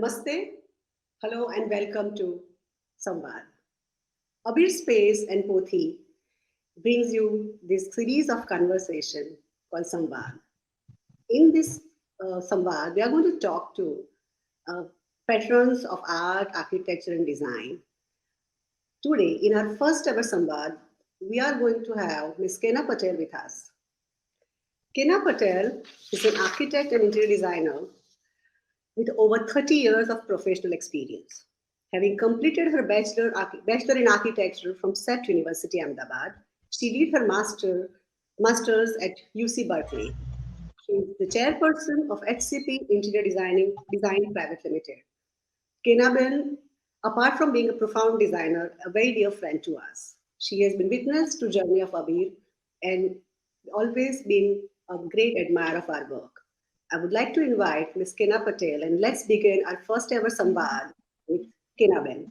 Namaste, hello, and welcome to Samvaad. Abir Space and Pothi brings you this series of conversation called Samvaad. In this Samvaad, we are going to talk to uh, patrons of art, architecture, and design. Today, in our first ever Samvaad, we are going to have Ms. Canna Patel with us. Canna Patel is an architect and interior designer with over 30 years of professional experience. Having completed her bachelor in architecture from SET University, Ahmedabad, she did her master's at UC Berkeley. She is the chairperson of HCP Interior Design Private Limited. Kenabel, apart from being a profound designer, a very dear friend to us. She has been witness to journey of Abir and always been a great admirer of our work. I would like to invite Ms. Canna Patel and let's begin our first ever Samvaad with Kenabel.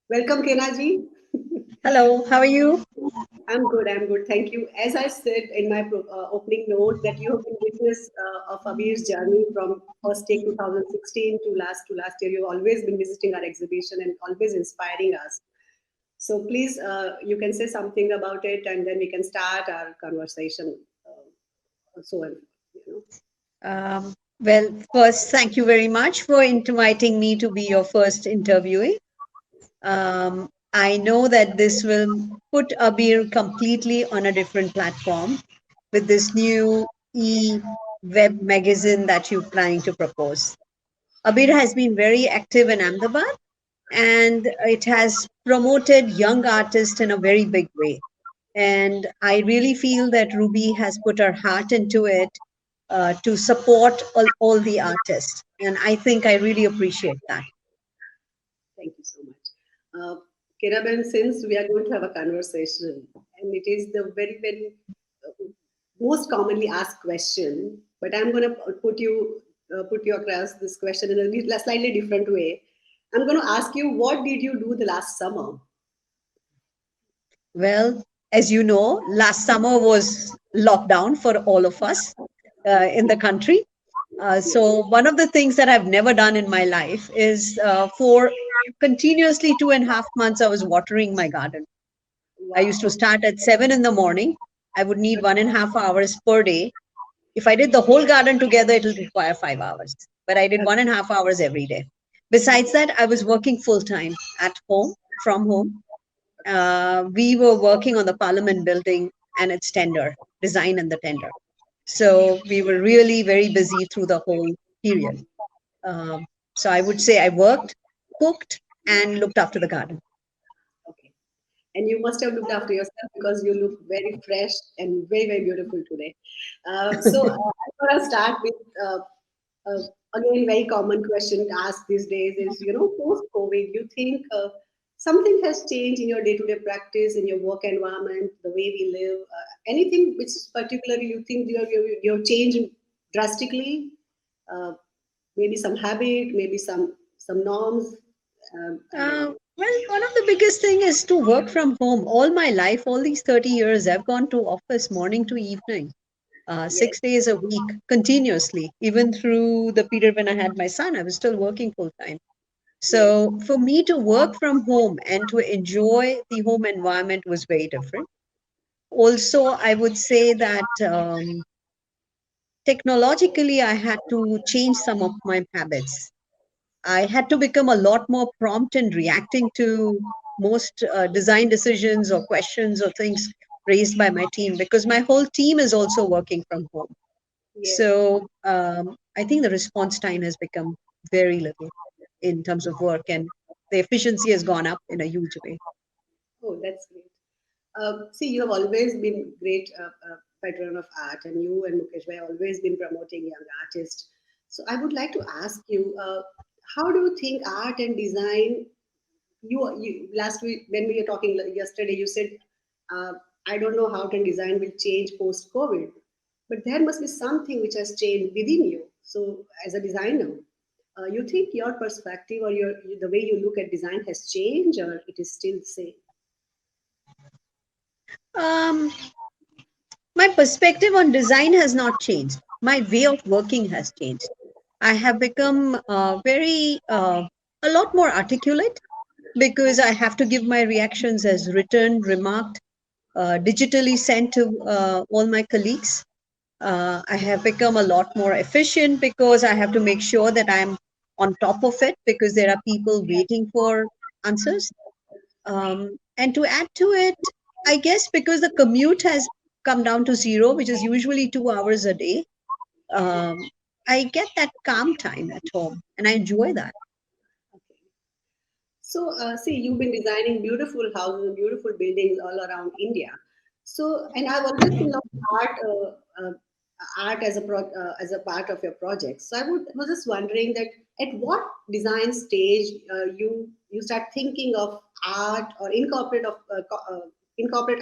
Welcome, Kenna ji. Hello, how are you? I'm good. Thank you. As I said in my opening note, that you have been witness of Abir's journey from first take 2016 to last year. You've always been visiting our exhibition and always inspiring us. So please, you can say something about it, and then we can start our conversation. So, you know. First, thank you very much for inviting me to be your first interviewee. I know that this will put Abir completely on a different platform with this new e-web magazine that you're planning to propose. Abir has been very active in Ahmedabad and it has promoted young artists in a very big way. And I really feel that Ruby has put her heart into it to support all the artists. And I think I really appreciate that. Thank you so much. Kiraben, since we are going to have a conversation, and it is the very most commonly asked question, but I'm going to put you across this question in a slightly different way. I'm going to ask you, what did you do the last summer? Well, as you know, last summer was lockdown for all of us in the country. So one of the things that I've never done in my life is for continuously 2.5 months, I was watering my garden. I used to Wow. start at 7 in the morning. I would need 1.5 hours per day. If I did the whole garden together, it will require 5 hours. But I did 1.5 hours every day. Besides that, I was working full time at home, from home. We were working on the Parliament building and its tender, design and the tender. So we were really very busy through the whole period. Um, so I would say I worked, cooked, and looked after the garden. Okay. And you must have looked after yourself because you look very fresh and very beautiful today. I'm going to start with uh, again very common question asked these days is, post COVID, you think something has changed in your day-to-day practice, in your work environment, the way we live, anything which particularly you think you're changed drastically, uh, maybe some habit, maybe some norms. I don't know. One of the biggest thing is to work from home. All my life, all these 30 years, I've gone to office morning to evening, Yes. 6 days a week, continuously. Even through the period when I had my son, I was still working full time. Yes. So for me to work from home and to enjoy the home environment was very different. Also, I would say that technologically, I had to change some of my habits. I had to become a lot more prompt in reacting to most design decisions or questions or things raised by my team because my whole team is also working from home. Yes. So I think the response time has become very little in terms of work, and the efficiency has gone up in a huge way. Oh, that's great. See, you have always been great patron of art, and you and Mukesh have always been promoting young artists. So I would like to ask you, how do you think art and design? You last week when we were talking yesterday, you said, uh, I don't know how art and design will change post COVID, but there must be something which has changed within you. So as a designer, you think your perspective or the way you look at design has changed, or it is still the same? Um, my perspective on design has not changed. My way of working has changed. I have become a lot more articulate because I have to give my reactions as written, remarked, digitally sent to all my colleagues. I have become a lot more efficient because I have to make sure that I'm on top of it because there are people waiting for answers. And to add to it, I guess because the commute has come down to zero, which is usually 2 hours a day, um, I get that calm time at home and I enjoy that. Okay. So, see, you've been designing beautiful houses and beautiful buildings all around India. So, and I've always seen a lot of art as as a part of your project. So, was just wondering that at what design stage you start thinking of art or incorporate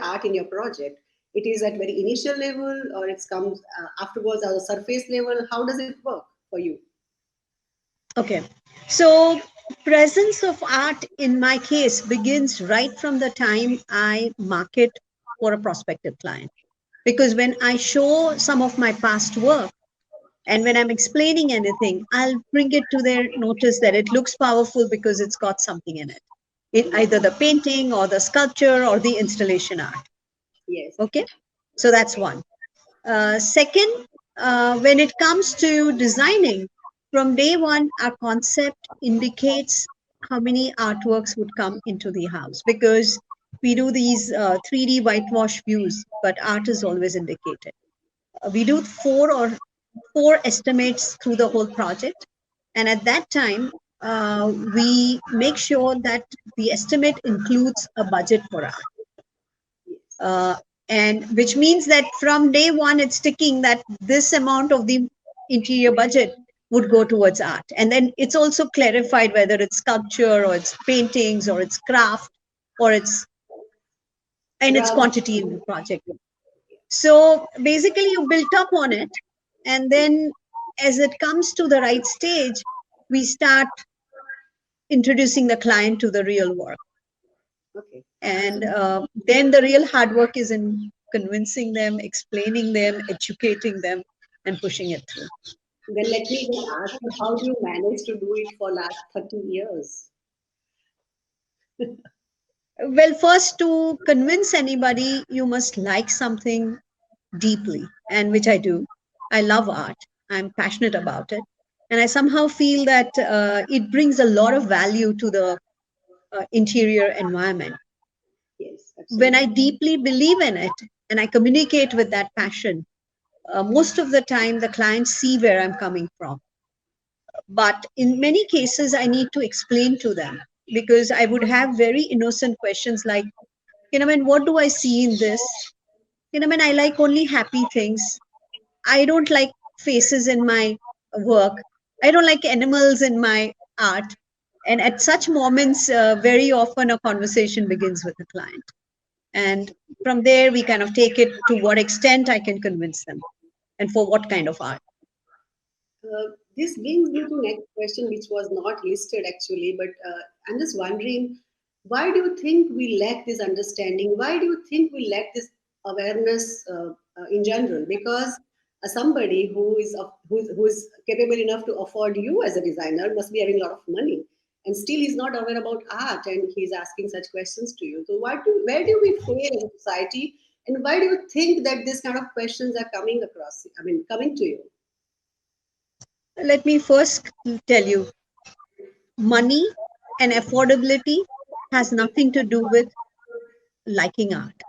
art in your project. It is at very initial level, or it comes afterwards at a surface level. How does it work for you? Okay. So, presence of art in my case begins right from the time I market for a prospective client. Because when I show some of my past work and when I'm explaining anything, I'll bring it to their notice that it looks powerful because it's got something in it. Either the painting or the sculpture or the installation art. Yes. Okay. So that's one. Second, when it comes to designing, from day one, our concept indicates how many artworks would come into the house because we do these 3D whitewash views, but art is always indicated. We do four estimates through the whole project, and at that time, we make sure that the estimate includes a budget for art. Yes. uh, and which means that from day one it's sticking that this amount of the interior budget would go towards art, and then it's also clarified whether it's sculpture or it's paintings or it's craft or it's and its Rug. quantity in the project. So basically you built up on it, and then as it comes to the right stage, we start introducing the client to the real work. Okay. So And then the real hard work is in convincing them, explaining them, educating them, and pushing it through. then let me just ask you, how do you manage to do it for last 30 years? Well, first, to convince anybody, you must like something deeply, and which I do. I love art, I'm passionate about it. And I somehow feel that it brings a lot of value to the interior environment. Yes, When I absolutely. deeply believe in it and I communicate with that passion, most of the time the clients see where I'm coming from. But in many cases, I need to explain to them because I would have very innocent questions like, what do I see in this? I like only happy things. I don't like faces in my work. I don't like animals in my art. And at such moments, very often a conversation begins with the client. And from there, we kind of take it to what extent I can convince them and for what kind of art. This brings me to next question, which was not listed actually, but I'm just wondering, why do you think we lack this understanding? Why do you think we lack this awareness in general? Because somebody who is capable enough to afford you as a designer must be having a lot of money, and still he's not aware about art, and he's asking such questions to you. So, where do we fail as a society, and why do you think that this kind of questions are coming across? I mean, coming to you? Let me first tell you, money and affordability has nothing to do with liking art.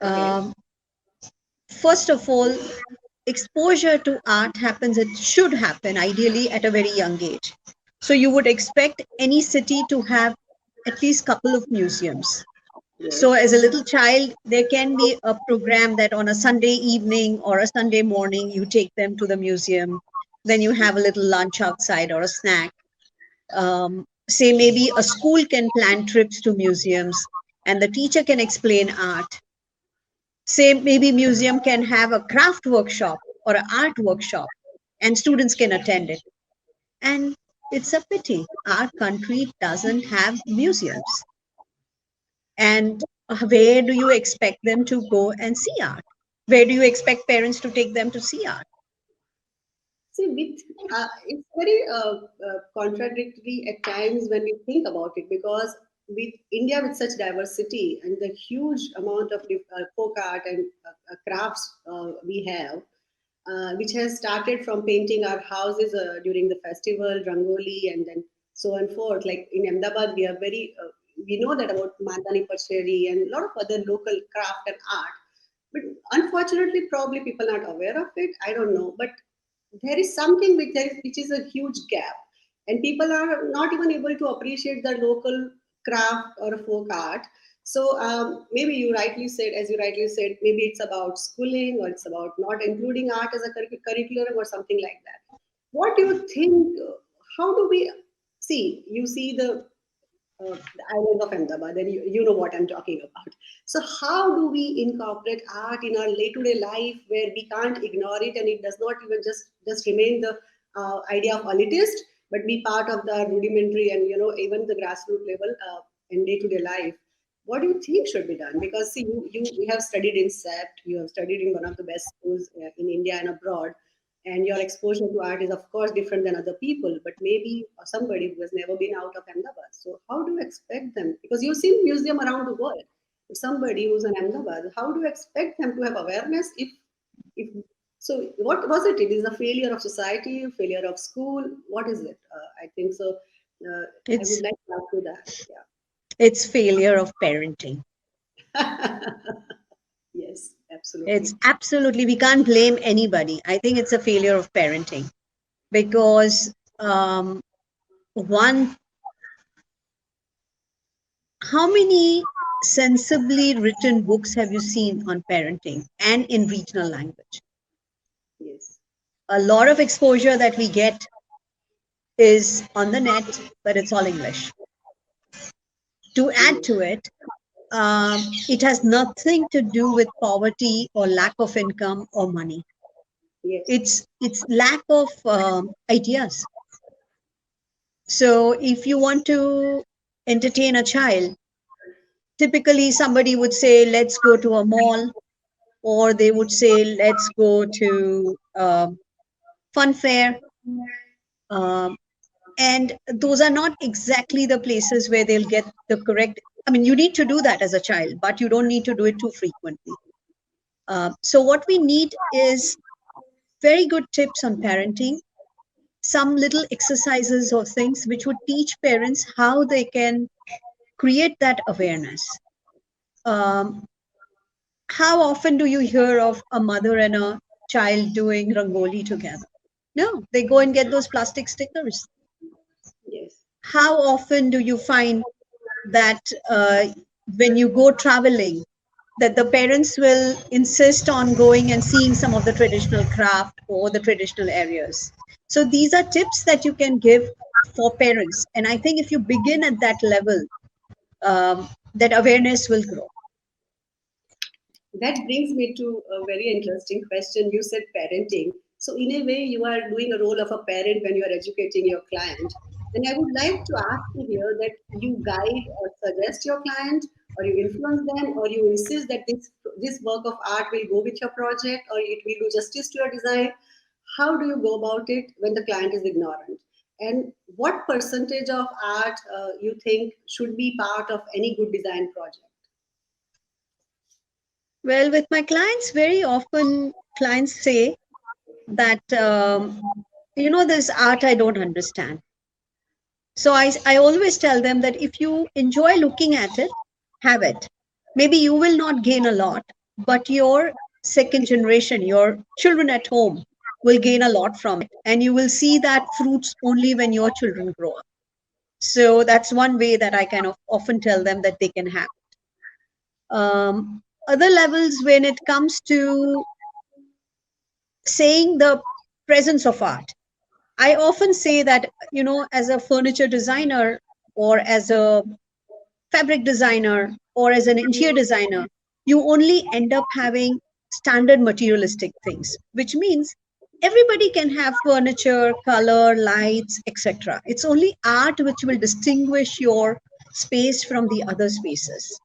Okay. Um, First of all, exposure to art happens, it should happen ideally at a very young age. So you would expect any city to have at least couple of museums. So Yes. as a little child, there can be a program that on a Sunday evening or a Sunday morning, you take them to the museum. Then you have a little lunch outside or a snack. Say maybe a school can plan trips to museums and the teacher can explain art. Say maybe museum can have a craft workshop or an art workshop and students can attend it. And it's a pity our country doesn't have museums. And where do you expect them to go and see art? Where do you expect parents to take them to see art? See, it's very contradictory at times when we think about it, because with India with such diversity and the huge amount of folk art and crafts we have, which has started from painting our houses during the festival, Rangoli, and then so on forth. Like in Ahmedabad, we know that about Mandani Pacheri and a lot of other local craft and art. But unfortunately, probably people are not aware of it. I don't know. But there is something which is a huge gap, and people are not even able to appreciate the local craft or folk art. So maybe you rightly said, as you rightly said, maybe it's about schooling, or it's about not including art as a curriculum or something like that. What do you think? How do we see? You see the island of Ahmedabad, then you know what I'm talking about. So, how do we incorporate art in our day-to-day life where we can't ignore it, and it does not even just remain the idea of elitist, but be part of the rudimentary and even the grassroots level in day-to-day life? What do you think should be done? Because see, you have studied in SEPT, you have studied in one of the best schools in India and abroad, and your exposure to art is of course different than other people, but maybe somebody who has never been out of Ahmedabad. So how do you expect them, because you've seen museum around the world, if somebody who's in Ahmedabad, how do you expect them to have awareness if so what was it? It is a failure of society, failure of school, what is it? I think so. I would It's like to ask you that. it's failure of parenting. Yeah. Yes, It's absolutely. absolutely, we can't blame anybody. I think it's a failure of parenting because one, how many sensibly written books have you seen on parenting and in regional language? Yes. A lot of exposure that we get is on the net, but it's all English. To add Yes. to it, it has nothing to do with poverty or lack of income or money. Yes. It's lack of ideas. So if you want to entertain a child, typically somebody would say, let's go to a mall, or they would say, let's go to fun fair. Um, and those are not exactly the places where they'll get the correct. I mean, you need to do that as a child, but you don't need to do it too frequently. So what we need is very good tips on parenting, some little exercises or things which would teach parents how they can create that awareness. Um, how often do you hear of a mother and a child doing rangoli together? No, they go and get those plastic stickers. Yes. How often do you find that when you go traveling, that the parents will insist on going and seeing some of the traditional craft or the traditional areas? So these are tips that you can give for parents. And I think if you begin at that level, that awareness will grow. That brings me to a very interesting question. You said parenting. So, in a way, you are doing a role of a parent when you are educating your client. And I would like to ask you here that you guide or suggest your client, or you influence them, or you insist that this work of art will go with your project, or it will do justice to your design. How do you go about it when the client is ignorant? And what percentage of art you think should be part of any good design project? Well, with my clients, very often clients say that, this art I don't understand. So I always tell them that if you enjoy looking at it, have it. Maybe you will not gain a lot, but your second generation, your children at home, will gain a lot from it. And you will see that fruits only when your children grow up. So that's one way that I kind of often tell them that they can have. Other levels, when it comes to saying the presence of art, I often say that, as a furniture designer or as a fabric designer or as an interior designer, you only end up having standard materialistic things, which means everybody can have furniture, color, lights, etc. It's only art which will distinguish your space from the other spaces.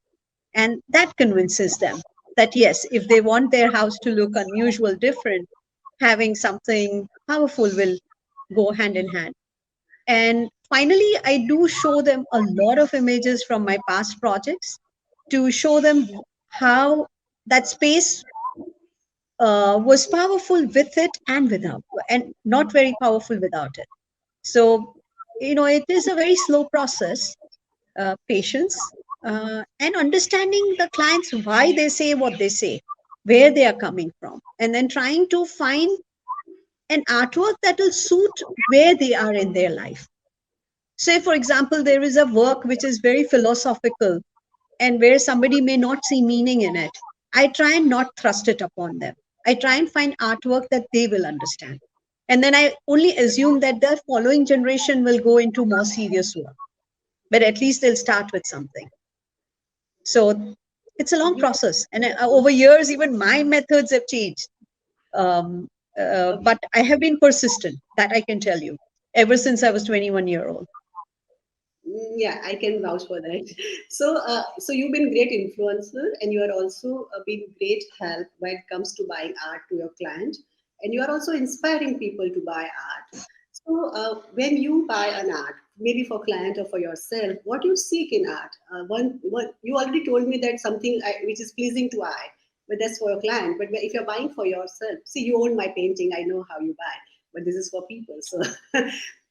And that convinces them that yes, if they want their house to look unusual, different, having something powerful will go hand in hand. And finally, I do show them a lot of images from my past projects to show them how that space was powerful with it and without, and not very powerful without it. So, it is a very slow process, patience, and understanding the clients why they say what they say, where they are coming from, and then trying to find an artwork that will suit where they are in their life. Say, for example, there is a work which is very philosophical and where somebody may not see meaning in it. I try and not thrust it upon them. I try and find artwork that they will understand. And then I only assume that the following generation will go into more serious work, but at least they'll start with something. So it's a long You, process. And over years, even my methods have changed. But I have been persistent, that I can tell you, ever since I was 21-year-old. Yeah, I can vouch for that. So you've been great influencer, and you are also been great help when it comes to buying art to your client, and you are also inspiring people to buy art. So when you buy an art, maybe for client or for yourself, what you seek in art? One, you already told me that something which is pleasing to eye, but that's for your client. But if you're buying for yourself, see, you own my painting. I know how you buy, but this is for people. So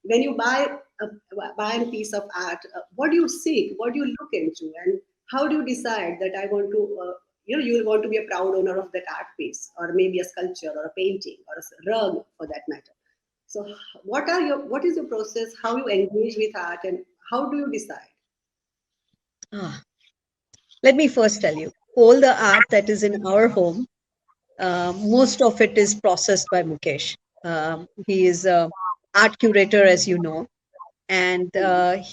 when you buy a piece of art, what do you seek? What do you look into? And how do you decide that I want to, you will want to be a proud owner of that art piece, or maybe a sculpture, or a painting, or a rug for that matter? So, what is your process? How you engage with art, and how do you decide? Ah, let me first tell you, all the art that is in our home, most of it is processed by Mukesh. He is a art curator, as you know, and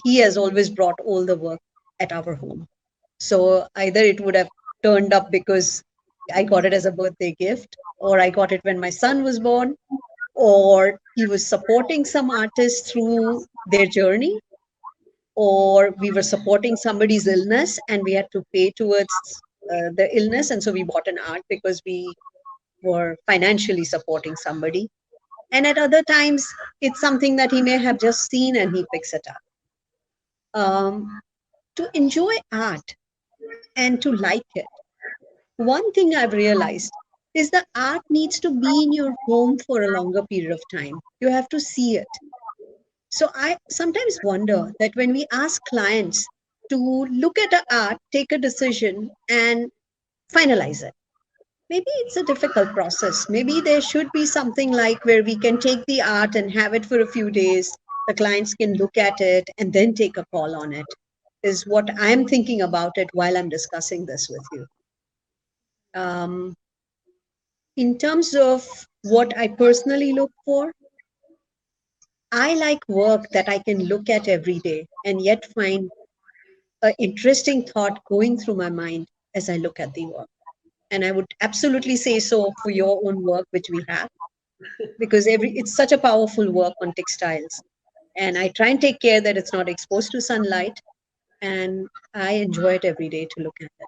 he has always brought all the work at our home. So either it would have turned up because I got it as a birthday gift, or I got it when my son was born, or he was supporting some artists through their journey, or we were supporting somebody's illness and we had to pay towards the illness. And so we bought an art because we were financially supporting somebody. And at other times, it's something that he may have just seen and he picks it up. To enjoy art and to like it, one thing I've realized is the art needs to be in your home for a longer period of time. You have to see it. So I sometimes wonder that when we ask clients to look at a art, take a decision, and finalize it, maybe it's a difficult process. Maybe there should be something like where we can take the art and have it for a few days. The clients can look at it and then take a call on it, is what I'm thinking about it while I'm discussing this with you. Um, in terms of what I personally look for, I like work that I can look at every day and yet find an interesting thought going through my mind as I look at the work. And I would absolutely say so for your own work, which we have, because it's such a powerful work on textiles. And I try and take care that it's not exposed to sunlight, and I enjoy it every day to look at it.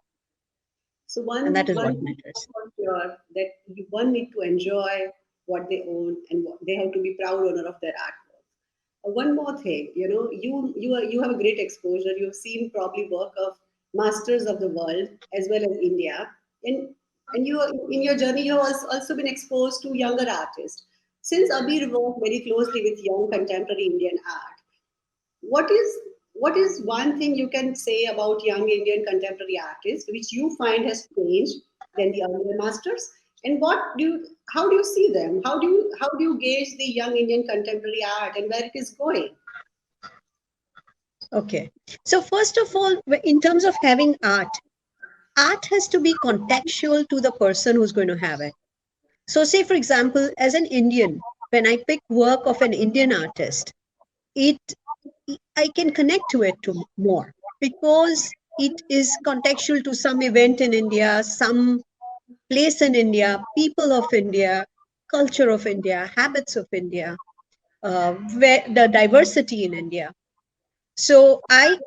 So And that is one what thing matters. for sure that one need to enjoy what they own, and they have to be proud owner of their artwork. One more thing, you have a great exposure. You've seen probably work of masters of the world as well as India, and you in your journey you have also been exposed to younger artists. Since Abir worked very closely with young contemporary Indian art, what is one thing you can say about young Indian contemporary artists which you find has changed than the earlier masters? And how do you see them? How do you gauge the young Indian contemporary art and where it is going? Okay. So, first of all, in terms of having art, art has to be contextual to the person who's going to have it. So, say, for example, as an Indian, when I pick work of an Indian artist, it I can connect to it to more because it is contextual to some event in India, some place in India, people of India, culture of India, habits of India, where the diversity in India. So I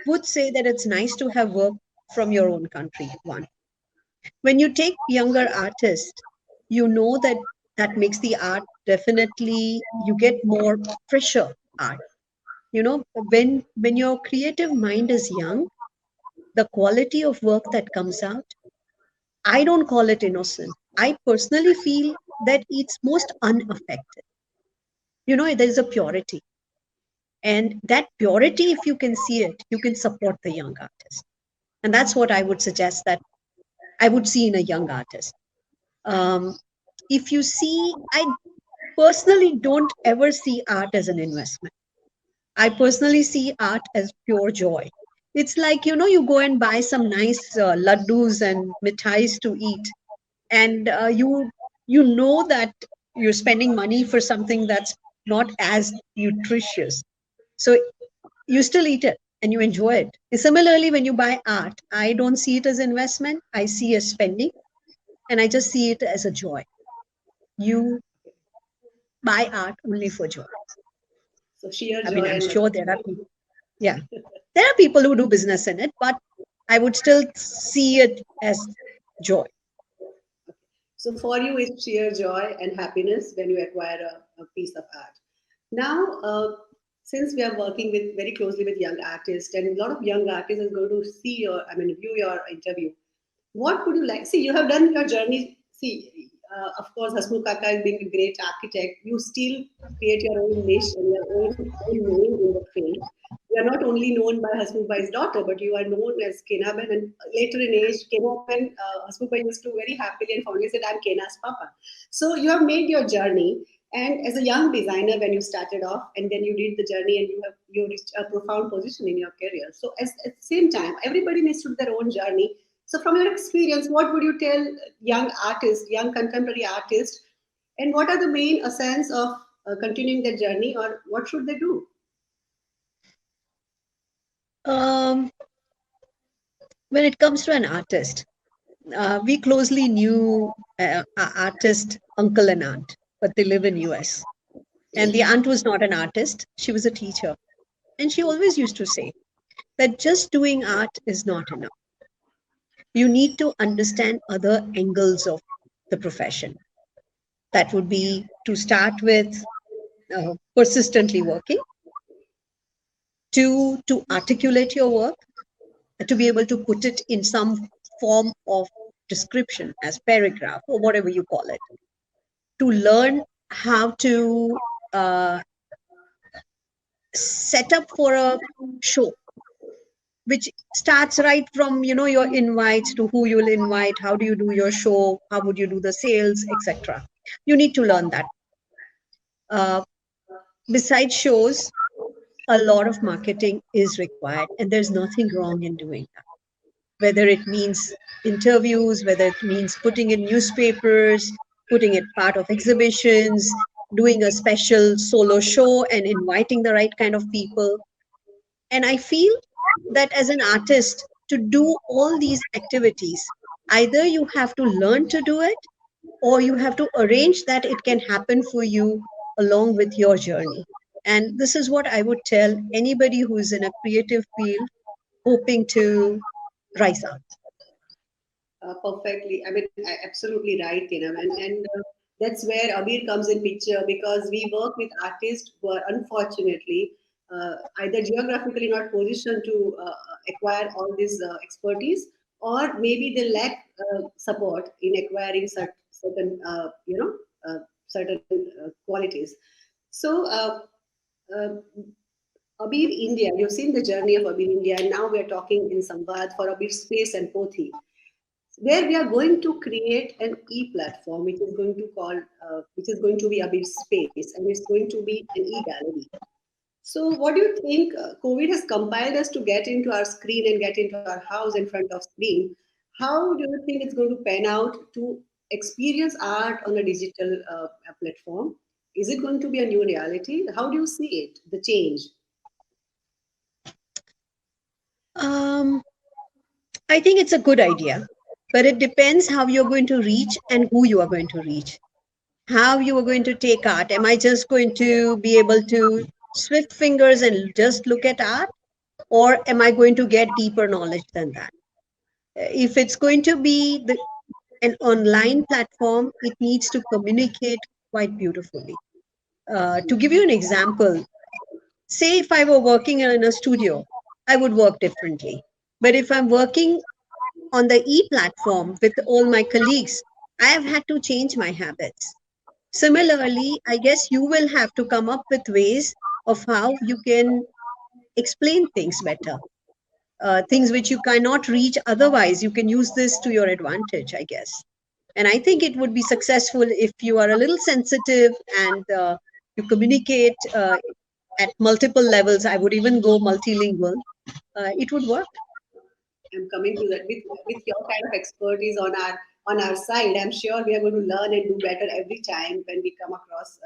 would say that it's nice to have work from your own country. One, when you take younger artists, you know that that makes the art definitely, you get more fresher art. When your creative mind is young, the quality of work that comes out, I don't call it innocent. I personally feel that it's most unaffected. There is a purity. And that purity, if you can see it, you can support the young artist. And that's what I would suggest that I would see in a young artist. Um, if you see, I personally don't ever see art as an investment. I personally see art as pure joy. It's like, you go and buy some nice laddus and mithais to eat, and you know that you're spending money for something that's not as nutritious. So you still eat it and you enjoy it. Similarly, when you buy art, I don't see it as investment. I see as spending, and I just see it as a joy. You buy art only for joy. So sheer I mean, joy I'm and sure there are people, yeah, there are people who do business in it, but I would still see it as joy. so for you, it's sheer joy and happiness when you acquire a piece of art. Now, since we are working with very closely with young artists, and a lot of young artists are going to see your, I mean, view your interview. What would you like? See, you have done your journey. See, of course, Hasmukh Kaka is being a great architect. You still create your own niche and your own name in the field. You are not only known by Hasmukh Bhai's daughter, but you are known as Canna Ben. And later in age, Canna Ben, Hasmukh Bhai used to very happily and fondly said, "I'm Canna's papa." So you have made your journey. And as a young designer, when you started off, and then you did the journey, and you reached a profound position in your career. So at the same time, everybody needs to do their own journey. So, from your experience, what would you tell young artists, young contemporary artists, and what are the main essence of continuing their journey, or what should they do? Um, when it comes to an artist, we closely knew our artist uncle and aunt, but they live in US. And the aunt was not an artist; she was a teacher, and she always used to say that just doing art is not enough. You need to understand other angles of the profession. That would be to start with persistently working, to articulate your work, to be able to put it in some form of description as paragraph or whatever you call it, to learn how to uh, set up for a show, which starts right from your invites to who you will invite, how do you do your show, how would you do the sales, etc. You need to learn that. uh, Besides shows, a lot of marketing is required, and there's nothing wrong in doing that, whether it means interviews, whether it means putting in newspapers, putting it part of exhibitions, doing a special solo show and inviting the right kind of people. And I feel that as an artist, to do all these activities, either you have to learn to do it, or you have to arrange that it can happen for you along with your journey. And this is what I would tell anybody who is in a creative field hoping to rise up. Perfectly. I mean, absolutely right, and that's where Abir comes in picture because we work with artists who are unfortunately either geographically not positioned to acquire all this expertise, or maybe they lack support in acquiring certain, certain qualities. So. Uh, Abir India, you've seen the journey of Abir India, and now we're talking in Samvaad for Abir Space and Pothi, where we are going to create an e-platform which is going to be Abir Space, and it's going to be an e-gallery. So what do you think? COVID has compelled us to get into our screen and get into our house in front of screen. How do you think it's going to pan out to experience art on a digital platform? Is it going to be a new reality? How do you see it, the change? Um, I think it's a good idea, but it depends how you're going to reach and who you are going to reach. How you are going to take art. Am I just going to be able to swift fingers and just look at art? Or am I going to get deeper knowledge than that? If it's going to be the an online platform, it needs to communicate quite beautifully. To give you an example, say if I were working in a studio, I would work differently. But if I'm working on the e platform with all my colleagues, I have had to change my habits. Similarly, I guess you will have to come up with ways of how you can explain things better. Things which you cannot reach otherwise, you can use this to your advantage, I guess. And I think it would be successful if you are a little sensitive and you communicate at multiple levels. I would even go multilingual. It would work. I'm coming to that with your kind of expertise on our side. I'm sure we are going to learn and do better every time when we come across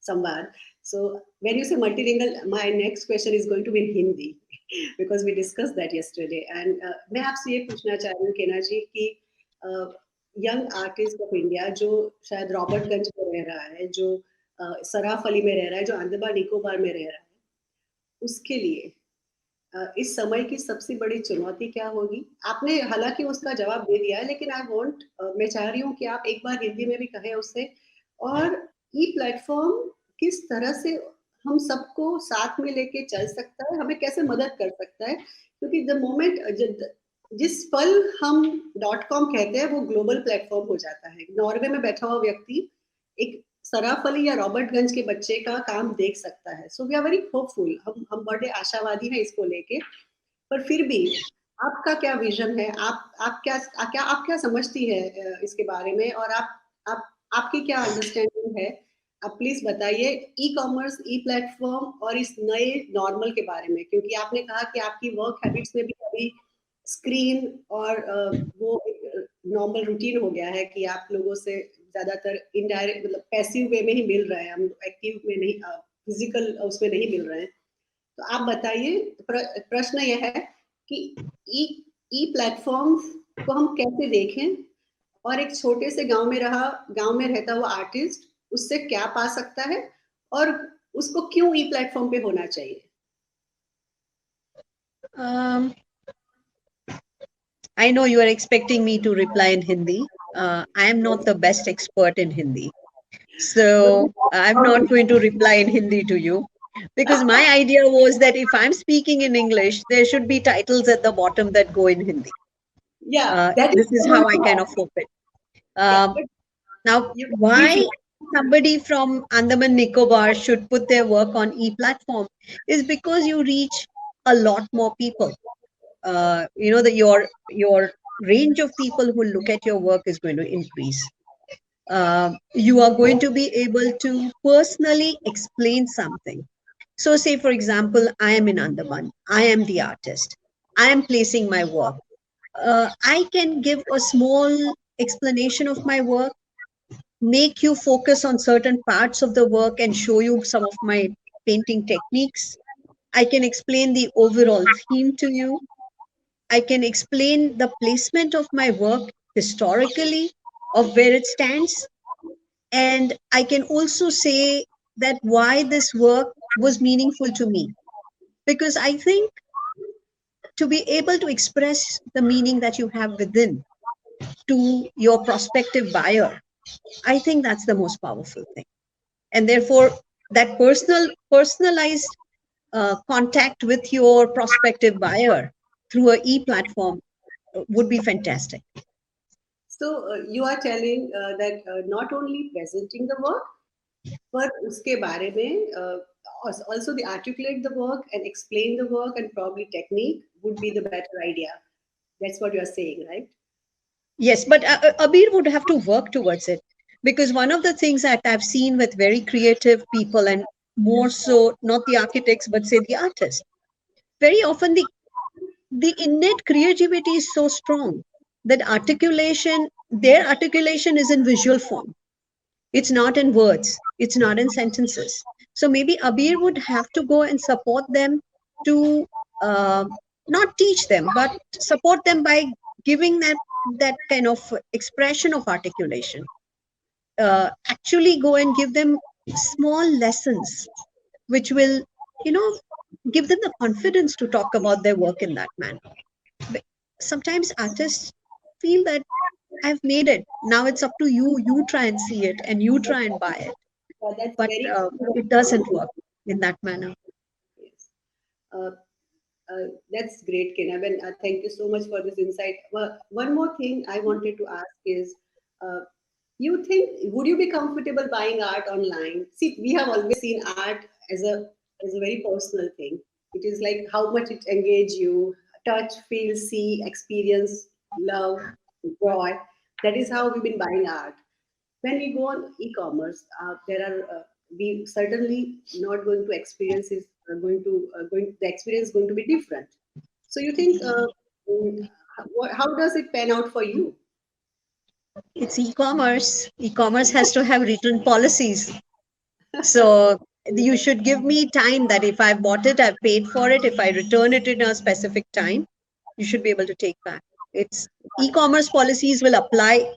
Samvad. So when you say multilingual, my next question is going to be in Hindi because we discussed that yesterday. And मैं आपसे ये पूछना चाह रही हूँ केना जी कि young artist of India जो शायद रॉबर्टगंज में रह रहा है, जो सराफ अली में रह रहा है, जो अंडमान निकोबार में रह रहा है, उसके लिए इस समय की सबसे बड़ी चुनौती क्या होगी? आपने हालांकि उसका जवाब दे दिया है, लेकिन आई वांट मैं चाह रही हूँ कि आप एक बार हिंदी में भी कहें उससे, और ई प्लेटफॉर्म किस तरह से हम सबको साथ में लेके चल सकता है, हमें कैसे मदद कर सकता है, क्योंकि द मोमेंट जिस पल हम .com कहते हैं वो ग्लोबल प्लेटफॉर्म हो जाता है। नॉर्वे में बैठा हुआ व्यक्ति एक सराफली या रॉबर्टगंज के बच्चे का काम देख सकता है। So we are very hopeful, हम बड़े आशावादी हैं इसको लेके। पर फिर भी आपका क्या विजन है? आप क्या समझती है इसके बारे में, और आप आपकी क्या अंडरस्टैंडिंग है? आप प्लीज बताइए ई कॉमर्स, ई प्लेटफॉर्म और इस नए नॉर्मल के बारे में, क्योंकि आपने कहा कि आपकी वर्क हैबिट्स में भी अभी स्क्रीन और वो एक नॉर्मल रूटीन हो गया है कि आप लोगों से ज्यादातर इनडायरेक्ट मतलब पैसिव वे में ही मिल रहे हैं, हम एक्टिव में नहीं, फिजिकल उसमें नहीं मिल रहे हैं। तो आप बताइए, प्रश्न यह है कि ई ई प्लेटफॉर्म को हम कैसे देखें, और एक छोटे से गांव में रहता हुआ आर्टिस्ट उससे क्या पा सकता है, और उसको क्यों ई प्लेटफॉर्म पे होना चाहिए? I know you are expecting me to reply in Hindi. I am not the best expert in Hindi. So I'm not going to reply in Hindi to you because my idea was that if I'm speaking in English, there should be titles at the bottom that go in Hindi. Yeah, that This is how I kind of hope it. Now, why somebody from Andaman Nicobar should put their work on e-platform is because you reach a lot more people. You know that your range of people who look at your work is going to increase. You are going to be able to personally explain something. So, say for example, I am in Andaman. I am the artist. I am placing my work. I can give a small explanation of my work, make you focus on certain parts of the work and show you some of my painting techniques. I can explain the overall theme to you. I can explain the placement of my work historically, of where it stands. And I can also say that why this work was meaningful to me. Because I think to be able to express the meaning that you have within to your prospective buyer, I think that's the most powerful thing. And therefore, that personalized contact with your prospective buyer through a e-platform would be fantastic. So you are telling that not only presenting the work, but uske bare mein, also the articulate the work and explain the work and probably technique would be the better idea. That's what you are saying, right? Yes, but Abir would have to work towards it, because one of the things that I've seen with very creative people, and more so not the architects but say the artists, very often the innate creativity is so strong that their articulation is in visual form. It's not in words, it's not in sentences. So maybe Abir would have to go and support them to not teach them, but support them by giving that kind of expression of articulation. Actually go and give them small lessons which will, give them the confidence to talk about their work in that manner. Sometimes artists feel that I've made it. Now it's up to you. You try and see it and you try and buy it. That's But very it doesn't work in that manner. yes. Uh, that's great, Kenaben. Thank you so much for this insight. Well, one more thing I wanted to ask is, uh, you think would you be comfortable buying art online? See, we have always seen art as a very personal thing. It is like how much it engage you, touch, feel, see, experience, love, joy. That is how we've been buying art. When we go on e-commerce, there are we certainly not going to experience is going the experience is going to be different. So you think how does it pan out for you? It's e-commerce. E-commerce has to have written policies. So you should give me time that if I bought it, I've paid for it. If I return it in a specific time, you should be able to take back. It's e-commerce policies will apply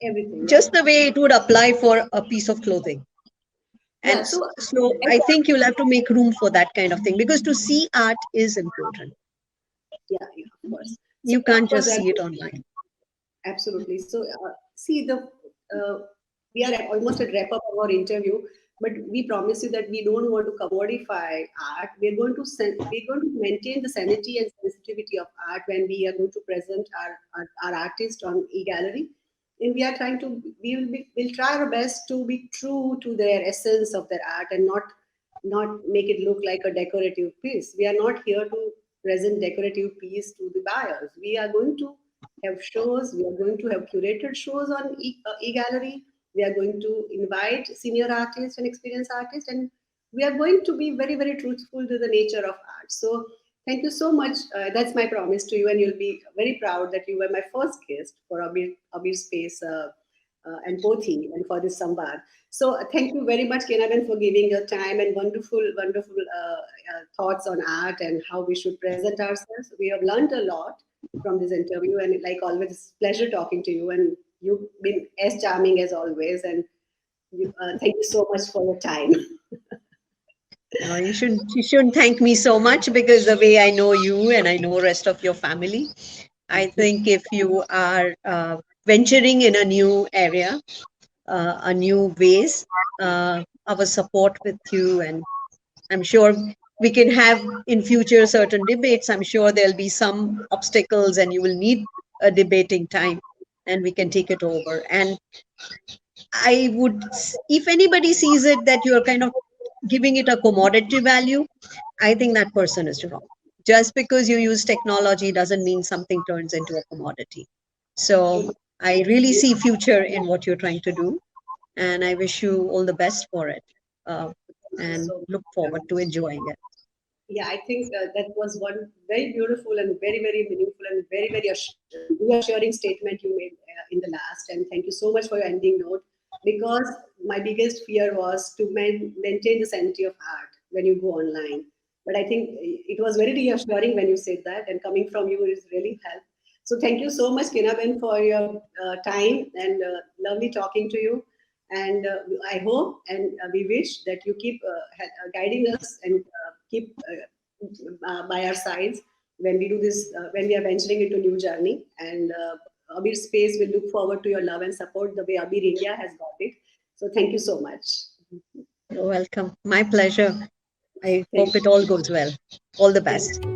Everything, just right? the way it would apply for a piece of clothing. And Yeah. So so I think you'll have to make room for that kind of thing because to see art is important. yeah, yeah, of course. So You of can't course just there see it online. absolutely. So, see, we are almost at wrap up of our interview, but we promise you that we don't want to commodify art. We're going to maintain the sanity and sensitivity of art when we are going to present our artist on e-gallery. And we are trying to, we'll try our best to be true to their essence of their art and not make it look like a decorative piece. We are not here to present decorative piece to the buyers. We are going to have shows. We are going to have curated shows on e-gallery. We are going to invite senior artists and experienced artists, and we are going to be very, very truthful to the nature of art. So thank you so much. That's my promise to you, and you'll be very proud that you were my first guest for Abir Space and Pothi and for this Samvaad. So thank you very much, Kenaben, for giving your time and wonderful, wonderful thoughts on art and how we should present ourselves. We have learned a lot from this interview, and like always, it's a pleasure talking to you. And you've been as charming as always. And thank you so much for your time. You shouldn't thank me so much because the way I know you and I know rest of your family, I think if you are venturing in a new area, a new ways, our support with you, and I'm sure we can have in future certain debates. I'm sure there'll be some obstacles and you will need a debating time and we can take it over. And if anybody sees it that you're kind of giving it a commodity value, I think that person is wrong. Just because you use technology doesn't mean something turns into a commodity. So I really see future in what you're trying to do, and I wish you all the best for it, uh, and So look forward to enjoying it. yeah, I think that was one very beautiful and very, very meaningful and very, very reassuring statement you made in the last. And thank you so much for your ending note. Because my biggest fear was to maintain the sanity of art when you go online. But I think it was very reassuring when you said that, and coming from you is really helped. So thank you so much, Kinaben, for your time and lovely talking to you. And I hope and we wish that you keep guiding us and keep by our sides when we do this, when we are venturing into new journey. And Abir Space will look forward to your love and support the way Abir India has got it. So thank you so much. You're welcome. My pleasure. I Thank hope it all goes well. All the best. you.